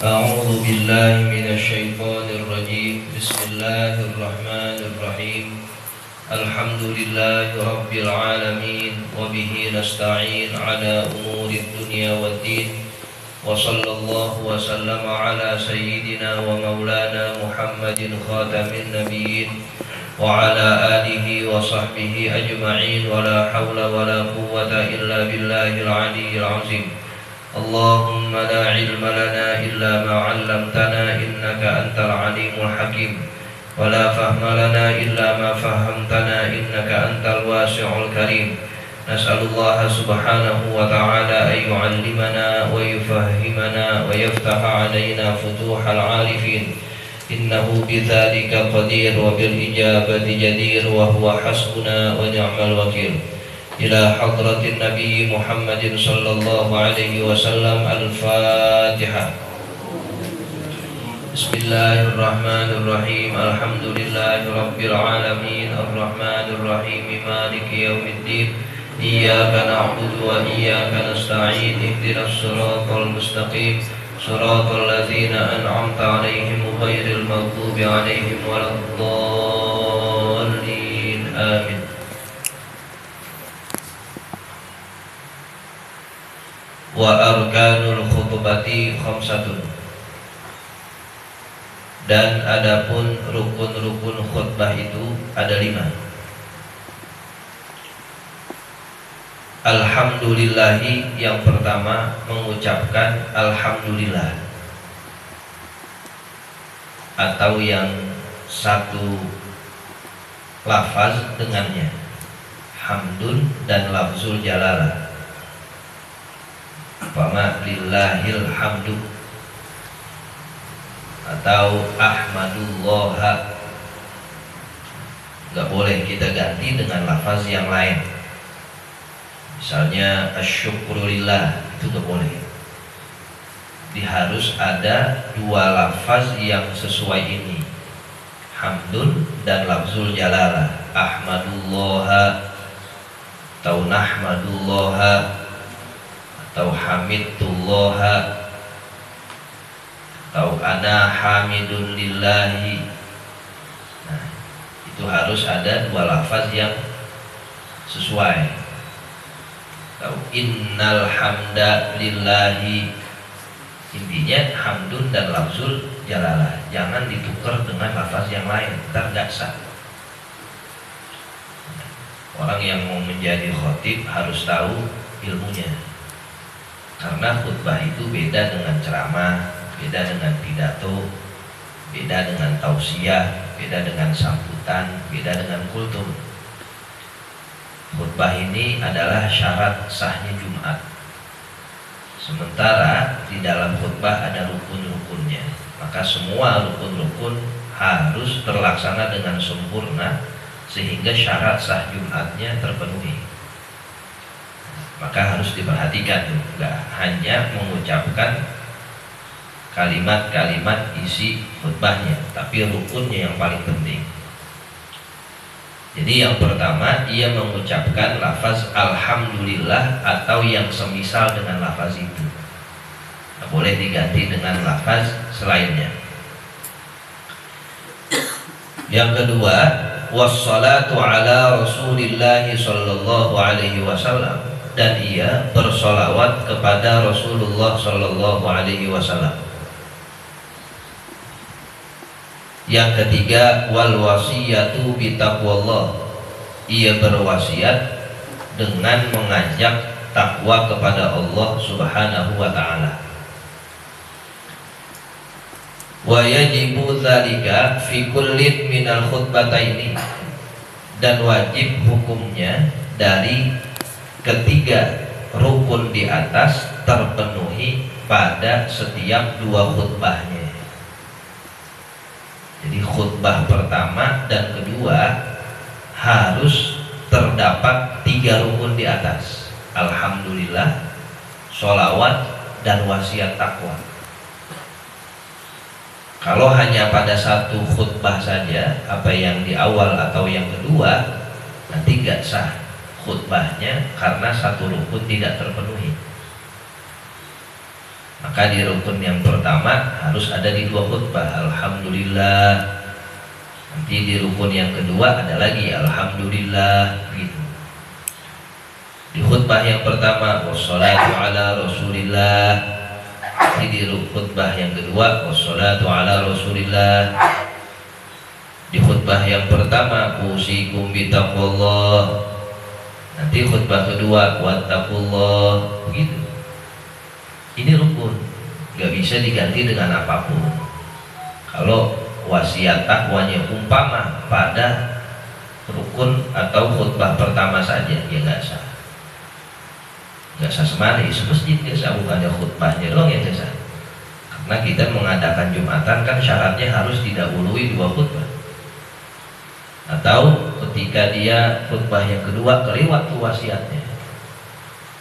أعوذ بالله من الشيطان الرجيم. بسم الله الرحمن الرحيم. الحمد لله رب العالمين، وبه نستعين على أمور الدنيا والدين، وصلى الله وسلم على سيدنا ومولانا محمد خاتم النبيين وعلى آله وصحبه أجمعين، ولا حول ولا قوة إلا بالله العلي العظيم. اللهم لا علم لنا إلا ما علمتنا إنك أنت العليم الحكيم، ولا فهم لنا إلا ما فهمتنا إنك أنت الواسع الكريم. نسأل الله سبحانه وتعالى أن يعلمنا ويفهمنا ويفتح علينا فتوح العارفين، إنه بذلك قدير وبالإجابة جدير، وهو حسبنا ونعم الوكيل. إلى حضرة النبي محمد صلى الله عليه وسلم. الفاتحة. بسم الله الرحمن الرحيم. الحمد لله رب العالمين، الرحمن الرحيم، مالك يوم الدين. إياك نعبد وإياك نستعين. اهدنا الصراط المستقيم، صراط الذين أنعمت عليهم غير المغضوب عليهم ولا الضالين. آمين. Wa arkanul khutbati khamsatun. Dan adapun rukun-rukun khutbah itu ada 5. Alhamdulillahi, yang pertama mengucapkan alhamdulillah, atau yang satu lafaz dengannya, hamdun dan lafzul jalalah. Fama lillahil hamdu, atau ahmadullah. Gak boleh kita ganti dengan lafaz yang lain. Misalnya asyukurulillah, itu gak boleh. Harus ada 2 lafaz yang sesuai ini, hamdun dan lafzul jalalah. Ahmadullah atau nahmadullah atau hamidullah atau ana hamidun lillahi. Nah, itu harus ada 2 lafaz yang sesuai. Atau innal hamda lillahi. Intinya hamdun dan lafzul jalalah, jangan ditukar dengan lafaz yang lain, ntar gak sah. Orang yang mau menjadi khotib harus tahu ilmunya, karena khutbah itu beda dengan ceramah, beda dengan pidato, beda dengan tausiah, beda dengan sambutan, beda dengan kultum. Khutbah ini adalah syarat sahnya Jumat. Sementara di dalam khutbah ada rukun-rukunnya, maka semua rukun-rukun harus terlaksana dengan sempurna sehingga syarat sah Jumatnya terpenuhi. Maka harus diperhatikan, nggak hanya mengucapkan kalimat-kalimat isi khutbahnya, tapi rukunnya yang paling penting. Jadi yang pertama, ia mengucapkan lafaz alhamdulillah atau yang semisal dengan lafaz itu. Nggak boleh diganti dengan lafaz selainnya. Yang kedua, wassalatu ala rasulillahi sallallahu alaihi wasallam, dan ia bersolawat kepada Rasulullah sallallahu alaihi wasallam. Yang ketiga, wal wasiyatu bitaqwallah, ia berwasiat dengan mengajak takwa kepada Allah Subhanahu wa taala. Wa yajibu dzalika fi kullin minal khutbataini, dan wajib hukumnya dari ketiga rukun di atas terpenuhi pada setiap 2 khutbahnya. Jadi khutbah pertama dan kedua harus terdapat 3 rukun di atas: alhamdulillah, sholawat, dan wasiat takwa. Kalau hanya pada satu khutbah saja, apa yang di awal atau yang kedua, nanti gak sah khutbahnya karena satu rukun tidak terpenuhi. Maka di rukun yang pertama harus ada di 2 khutbah alhamdulillah. Nanti di rukun yang kedua ada lagi alhamdulillah gitu. Di khutbah yang pertama wassalatu ala rasulillah. Nanti di khutbah yang kedua wassalatu ala rasulillah. Di khutbah yang pertama usikum bitaqwallah. Nanti khutbah kedua wattaqullah begitu. Ini rukun, nggak bisa diganti dengan apapun. Kalau wasiat takwanya umpama pada rukun atau khutbah pertama saja, ya nggak sah. Nggak sah semari, semestinya nggak sah, bukannya khutbahnya doang yang sah. Karena kita mengadakan Jumatan kan syaratnya harus didahului 2 khutbah. Atau ketika dia khutbah yang kedua kelewat tuh wasiatnya.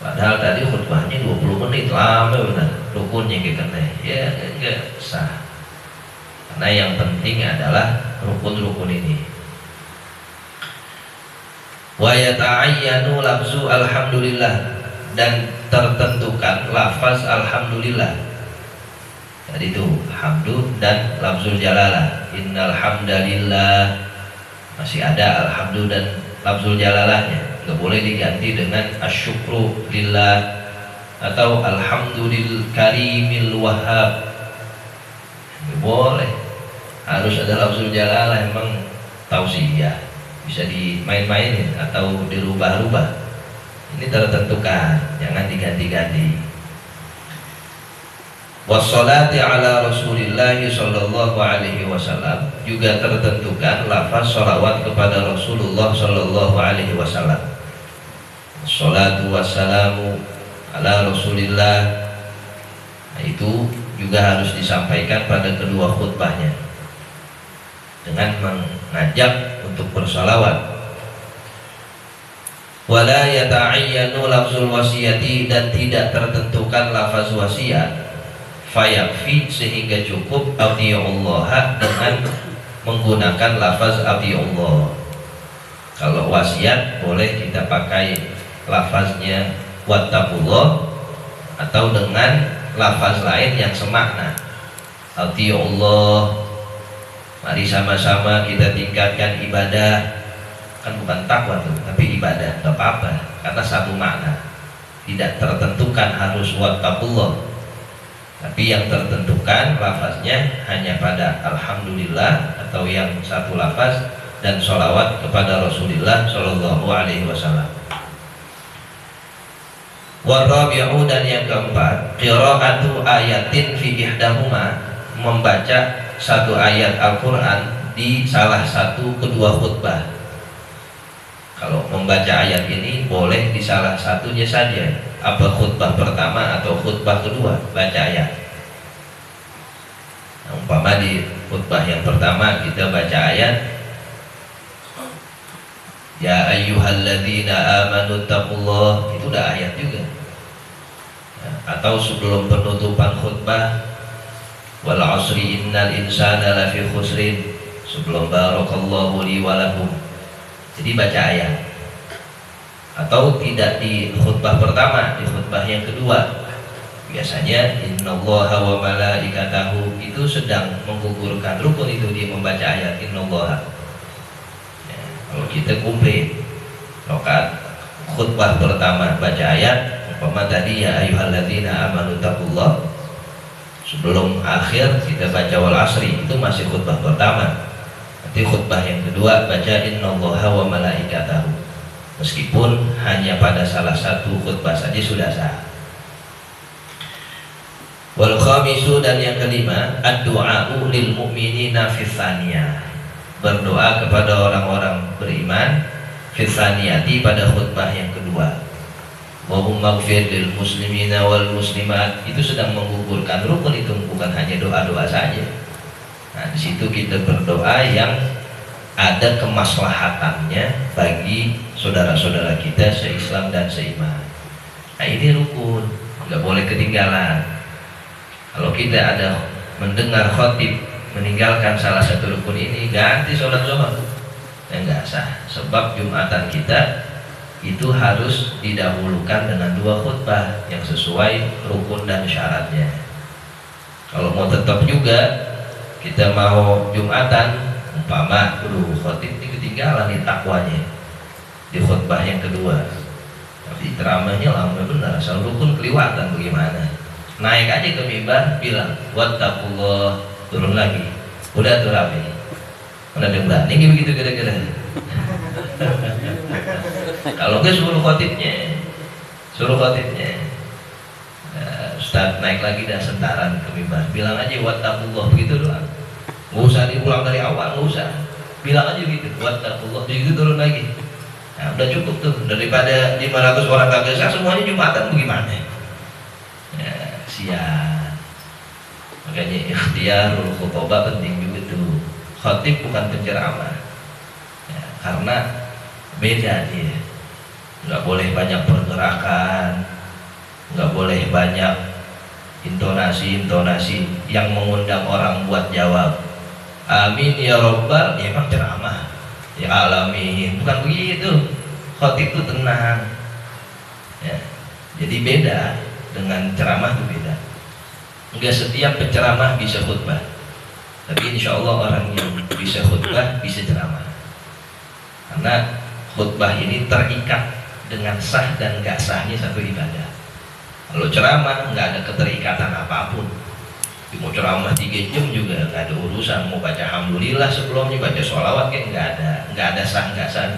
Padahal tadi khutbahnya 20 menit, lama benar, rukunnya kena, ya enggak sah. Karena yang penting adalah rukun-rukun ini. Wa yata'ayyanu lafzu alhamdulillah, dan tertentukan lafaz alhamdulillah. Tadi itu hamdu dan lafzul jalalah. Innal hamdalillah, masih ada alhamdulillah dan lafzul jalalahnya. Nggak boleh diganti dengan asyukru lillah atau alhamdulil karimil wahhab. Nggak boleh, harus ada lafzul jalalah. Emang tausiyah bisa dimain-mainin atau dirubah-rubah. Ini tertentukan, jangan diganti-ganti. Wassalati ala rasulillahi sallallahu alaihi wasallam, juga tertentukan lafaz sholawat kepada Rasulullah sallallahu alaihi wasallam. Sholatu wassalamu ala rasulillah, nah, itu juga harus disampaikan pada kedua khutbahnya dengan mengajak untuk bersalawat. Wala yata'ayyanu lafzul wasiyati, dan tidak tertentukan lafaz wasiat. Fayakfi, sehingga cukup atiyullah dengan menggunakan lafaz atiyullah. Kalau wasiat boleh kita pakai lafaznya wattaqullah atau dengan lafaz lain yang semakna. Atiyullah, mari sama-sama kita tingkatkan ibadah. Kan bukan takwa tuh, tapi ibadah, gak apa-apa, karena satu makna. Tidak tertentukan harus wattaqullah, tapi yang tertentukan lafaznya hanya pada alhamdulillah atau yang satu lafaz dan sholawat kepada Rasulullah Shallallahu Alaihi Wasallam. Warabi'u, dan yang keempat, qira'atu ayatin fi ihdahuma, membaca satu ayat Al-Quran di salah satu kedua khutbah. Kalau membaca ayat ini boleh di salah satunya saja, apa khutbah pertama atau khutbah kedua baca ayat. Nah, umpama di khutbah yang pertama kita baca ayat ya ayyuhalladzina amanu taqullah, itu udah ayat juga. Ya, atau sebelum penutupan khutbah wal 'asri innal insana lafi khusrin, sebelum barakallahu li wa lakum. Jadi baca ayat. Atau tidak di khutbah pertama, di khutbah yang kedua. Biasanya innallaha wa malaikatahu, itu sedang menggugurkan rukun itu dia membaca ayat innallaha. Ya, kalau kita kumplit rakaat khutbah pertama baca ayat, umpama tadi ya ayyuhalladzina amanu taqullah, sebelum akhir kita baca wal asri, itu masih khutbah pertama. Nanti khutbah yang kedua baca innallaha wa malaikatahu, meskipun hanya pada salah satu khutbah saja sudah sah. Wal khamisu, dan yang kelima, ad-du'a'u lil mu'minina fis tsaniyah, berdoa kepada orang-orang beriman fis tsaniyati, pada khutbah yang kedua. Wa hum maghfir lil muslimina wal muslimat, itu sedang menggugurkan rukun, itu bukan hanya doa-doa saja. Nah, di situ kita berdoa yang ada kemaslahatannya bagi saudara-saudara kita se-Islam dan seiman. Nah, ini rukun, nggak boleh ketinggalan. Kalau kita ada mendengar khotib meninggalkan salah satu rukun ini, ganti sholat zuhur, nggak sah. Sebab Jumatan kita itu harus didahulukan dengan 2 khutbah yang sesuai rukun dan syaratnya. Kalau mau tetap juga kita mau Jumatan, umpama khotib ini ketinggalan nih takwanya di khutbah yang kedua, tapi ceramahnya lama benar, asal rukun keliwatan bagaimana. Naik aja ke mimbar bilang wattaqullah, turun lagi, udah tuh rapi. Mana ada ini begitu kira-kira. Kalau enggak suruh khotibnya. Ustaz naik lagi dan sentaran ke mimbar, bilang aja wattaqullah, begitu doang. Nggak usah diulang dari awal, nggak usah. Bilang aja gitu, wattaqullah, begitu turun lagi. Nah, udah cukup tuh, daripada 500 orang kagak sah semuanya Jumatan bagaimana? Ya, siap. Makanya ikhtiarul khutbah penting juga tuh. Khatib bukan penceramah. Ya, karena beda dia. Nggak boleh banyak pergerakan, nggak boleh banyak intonasi yang mengundang orang buat jawab amin ya robbal, ya emang ceramah ya alamin, bukan begitu. Khatib itu tenang ya. Jadi beda dengan ceramah, itu beda. Enggak setiap penceramah bisa khutbah, tapi insya Allah orang yang bisa khutbah bisa ceramah, karena khutbah ini terikat dengan sah dan gak sahnya satu ibadah. Kalau ceramah nggak ada keterikatan apapun. Mau ceramah 3 jam juga nggak ada urusan. Mau baca alhamdulillah sebelumnya, baca sholawat kan nggak ada sah nggak sah.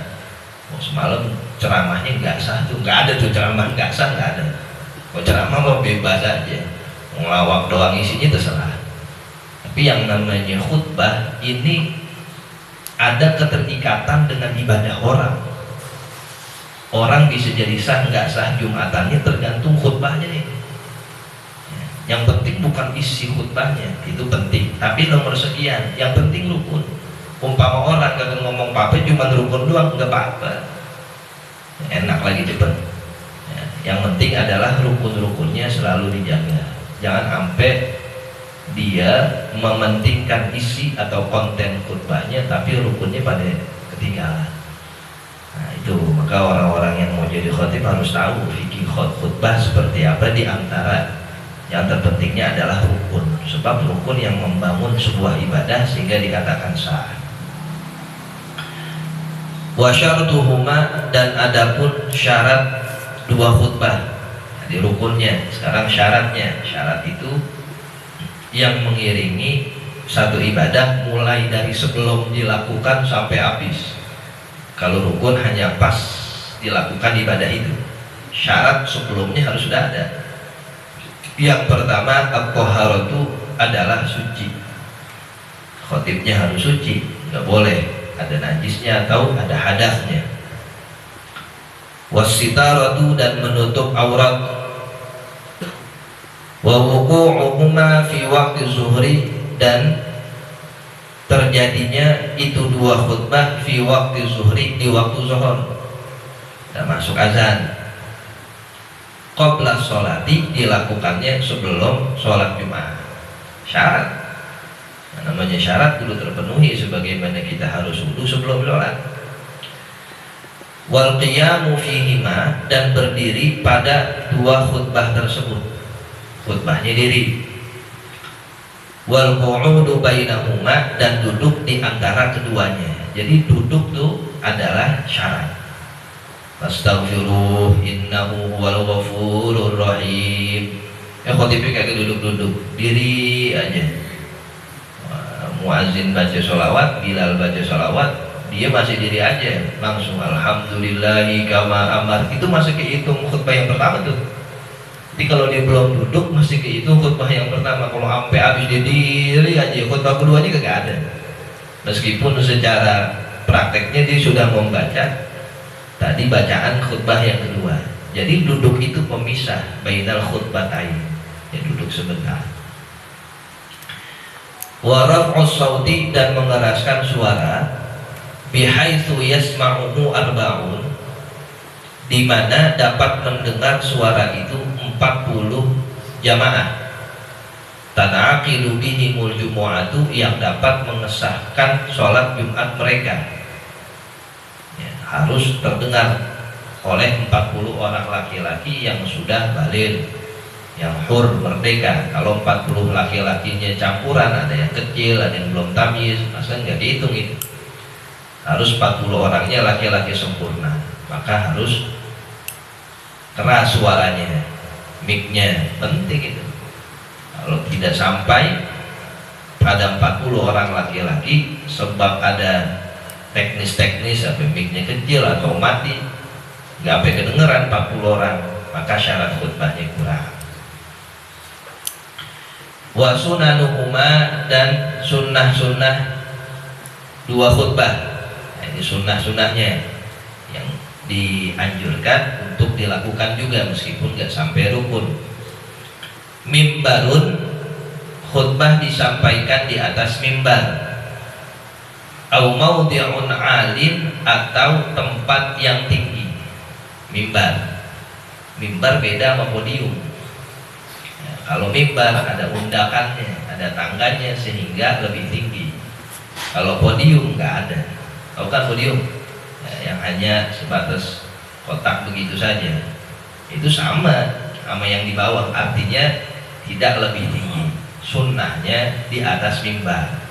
Mau semalam ceramahnya nggak sah tuh, nggak ada tuh ceramah nggak sah, nggak ada. Mau ceramah mau bebas aja, mau ngelawak doang isinya terserah. Tapi yang namanya khutbah ini ada keterikatan dengan ibadah orang. Orang bisa jadi sah nggak sah Jumatannya tergantung khutbahnya nih. Yang penting bukan isi khutbahnya, itu penting, tapi nomor sekian. Yang penting rukun. Umpama orang kagak ngomong apa-apa, cuma rukun doang, nggak apa-apa. Enak lagi cepet. Ya, yang penting adalah rukun-rukunnya selalu dijaga. Jangan sampai dia mementingkan isi atau konten khutbahnya, tapi rukunnya pada ketinggalan. Nah itu, maka orang-orang yang mau jadi khatib harus tahu fikih khutbah seperti apa. Di antara yang terpentingnya adalah rukun, sebab rukun yang membangun sebuah ibadah sehingga dikatakan sah. Wa syartuhuma, dan adapun syarat dua khutbah. Jadi rukunnya, sekarang syaratnya. Syarat itu yang mengiringi satu ibadah mulai dari sebelum dilakukan sampai habis. Kalau rukun hanya pas dilakukan ibadah itu, syarat sebelumnya harus sudah ada. Yang pertama, at-thaharatu adalah suci. Khatibnya harus suci, nggak boleh ada najisnya atau ada hadasnya. Was-sitaratu, dan menutup aurat. Wa wuqu'uhuma fi waqti zuhri, dan terjadinya itu dua khutbah fi waktu zuhri, di waktu zuhur, dan masuk azan. Qabla sholati, dilakukannya sebelum sholat Jumat. Syarat. Nah, namanya syarat dulu terpenuhi, sebagaimana kita harus wudu sebelum sholat. Wal qiyamu fihima, dan berdiri pada dua khutbah tersebut. Khutbahnya diri. Wal qu'udu bainahuma, dan duduk di antara keduanya. Jadi duduk tuh adalah syarat. Astaghfiruh innahu huwal ghafurur rahim. Khatibnya kayak duduk-duduk, diri aja. Muazin baca sholawat, Bilal baca sholawat, dia masih diri aja, langsung alhamdulillahi kama amar. Itu masih kehitung khutbah yang pertama tuh. Jadi kalau dia belum duduk masih kehitung khutbah yang pertama. Kalau sampai habis dia diri aja, khutbah keduanya kagak ada. Meskipun secara prakteknya dia sudah membaca tadi bacaan khutbah yang kedua. Jadi duduk itu pemisah bainal khutbatain. Ya duduk sebentar. Wa raf'us sauti, dan mengeraskan suara bihaitsu yasma'uhu arba'un, di mana dapat mendengar suara itu 40 jamaah. Tanaqilu bihimul jumu'atu, yang dapat mengesahkan sholat Jumat mereka. Ya, harus terdengar oleh 40 orang laki-laki yang sudah baligh. yang hur merdeka. Kalau 40 laki-lakinya campuran, ada yang kecil, ada yang belum tamyiz, masa nggak dihitung itu. Harus 40 orangnya laki-laki sempurna, maka harus keras suaranya, mic-nya penting itu. Kalau tidak sampai pada 40 orang laki-laki, sebab ada teknis-teknis, apa mic-nya kecil atau mati, nggak sampai kedengeran 40 orang, maka syarat khutbahnya kurang. Wa sunanuhuma, dan sunnah-sunnah dua khutbah. Nah, ini sunnah-sunnahnya yang dianjurkan untuk dilakukan juga meskipun nggak sampai rukun. Mimbarun, khutbah disampaikan di atas mimbar. Au maudhi'un 'alin, atau tempat yang tinggi. Mimbar beda sama podium. Kalau mimbar ada undakannya, ada tangganya sehingga lebih tinggi. Kalau podium nggak ada. Tahu kan podium? Yang hanya sebatas kotak begitu saja. Itu sama yang di bawah, artinya tidak lebih tinggi. Sunnahnya di atas mimbar.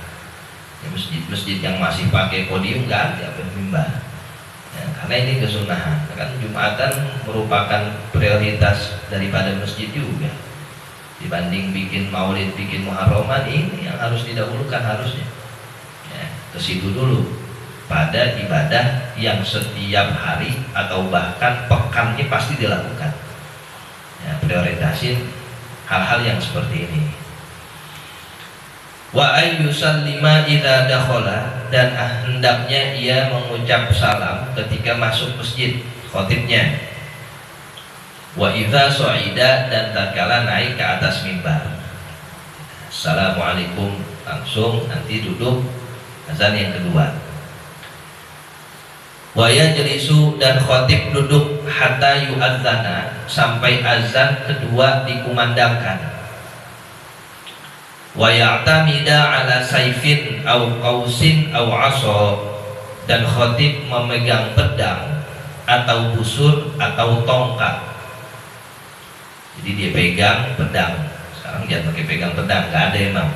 Ya, masjid-masjid yang masih pakai podium nggak ada mimbar. Ya, karena ini kesunahan. Kan Jumatan merupakan prioritas daripada masjid juga. Dibanding bikin maulid, bikin muharraman, ini yang harus didahulukan harusnya. Ya, ke situ dulu. Pada ibadah yang setiap hari atau bahkan pekannya pasti dilakukan. Ya, prioritasin hal-hal yang seperti ini. Wa ayyusallima idza dakhala, dan hendaknya ia mengucap salam ketika masuk masjid, khatibnya. Wa idza su'ida, dan tatkala naik ke atas mimbar. Assalamualaikum, langsung nanti duduk azan yang kedua. Wa yajlisu, dan khatib duduk hatta yu'adzana, sampai azan kedua dikumandangkan. Wa ya'tamida ala saifin au qausin au 'asa, dan khatib memegang pedang atau busur atau tongkat. Jadi dia pegang pedang. Sekarang jangan pakai pegang pedang, nggak ada emang.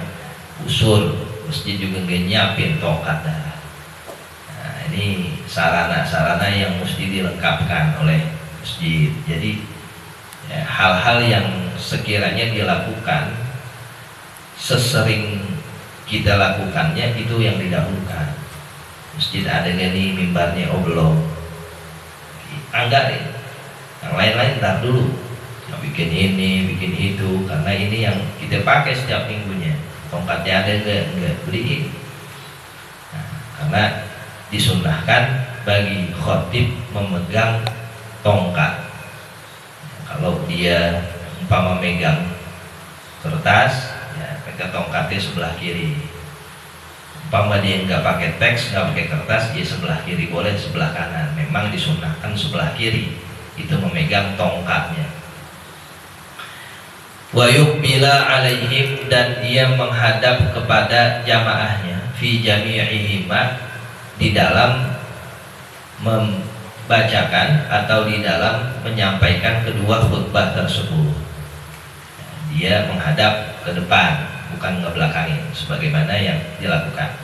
Busur, masjid juga nggak nyiapin tongkat. Nah, ini sarana-sarana yang mesti dilengkapkan oleh masjid. Jadi ya, hal-hal yang sekiranya dilakukan sesering kita lakukannya itu yang didahulukan. Masjid ada nggak nih mimbarnya? Oh belum. Anggarin. Yang lain-lain ntar dulu. Bikin ini, bikin itu, karena ini yang kita pakai setiap minggunya. Tongkatnya ada enggak beliin. Nah, karena disunnahkan bagi khatib memegang tongkat. Kalau dia umpama megang kertas, ya pegang tongkatnya sebelah kiri. Umpama dia nggak pakai teks, nggak pakai kertas, dia sebelah kiri, boleh sebelah kanan. Memang disunnahkan sebelah kiri itu memegang tongkatnya. Wa yuqbila alaihim, dan ia menghadap kepada jamaahnya fi jami'ihima, di dalam membacakan atau di dalam menyampaikan kedua khutbah tersebut. Dia menghadap ke depan, bukan ngebelakangin sebagaimana yang dilakukan.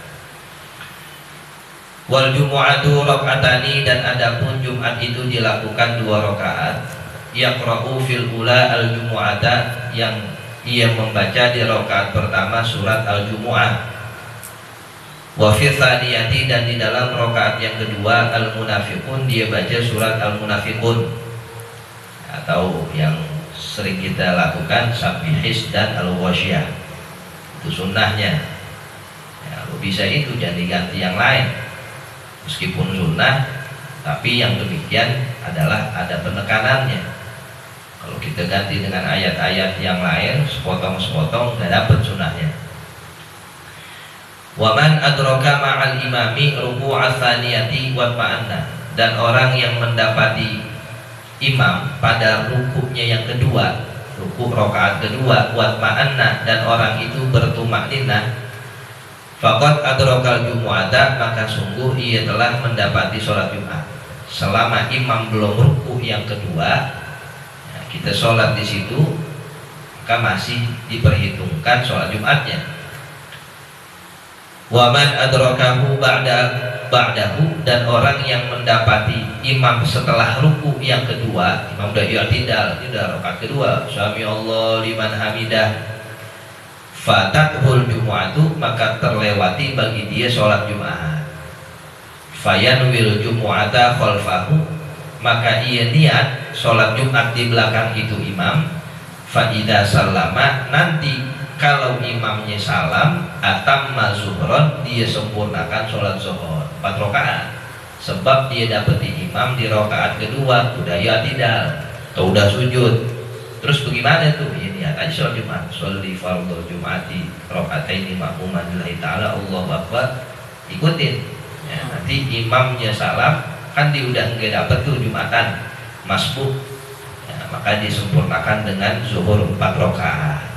Wal jumu'atu rakaatani, dan adapun Jumat itu dilakukan 2 rakaat. Yaqra'u fil ula al-jumu'ata, yang ia membaca di rakaat pertama surat al-jumu'ah. Wa fi tsaniyati, dan di dalam rakaat yang kedua al-munafiqun, dia baca surat al-munafiqun, atau yang sering kita lakukan Sabbihis dan al-ghasyiyah. Itu sunnahnya. Ya, bisa itu, jangan diganti yang lain. Meskipun sunnah, tapi yang demikian adalah ada penekanannya. Kalau kita ganti dengan ayat-ayat yang lain, sepotong-sepotong, nggak dapat sunnahnya. Waman adraka ma'al imami ruku'at tsaniyati wa ma'anna, dan orang yang mendapati imam pada rukuknya yang kedua, rukuk rakaat kedua, wa ma'anna, dan orang itu bertumakninah, faqad adrakal jumu'ata, maka sungguh ia telah mendapati sholat Jumat. Selama imam belum rukuk yang kedua, kita sholat di situ, maka masih diperhitungkan sholat Jumatnya. Waman adrakahu ba'dahu, dan orang yang mendapati imam setelah ruku yang kedua, imam udah i'tidal, udah rakaat kedua, sami Allah liman hamidah, fatathul jumu'atu, maka terlewati bagi dia sholat Jumat. Fayanwil jumu'ata khalfahu, maka ia niat sholat Jumat di belakang itu imam. Fa idza sallama, nanti kalau imamnya salam, atamma zuhron, dia sempurnakan sholat zuhur 4 rakaat. Sebab dia dapati imam di rakaat kedua udah i'tidal atau udah sujud. Terus bagaimana tuh? Ya niat aja sholat Jumat. Sholli fardhu Jum'ati raka'ataini ma'muman lillahi ta'ala, Allahu akbar, ikutin. Ya, nanti imamnya salam, kan dia udah nggak dapet tuh Jumatan masbuk, ya, maka disempurnakan dengan zuhur 4 rakaat.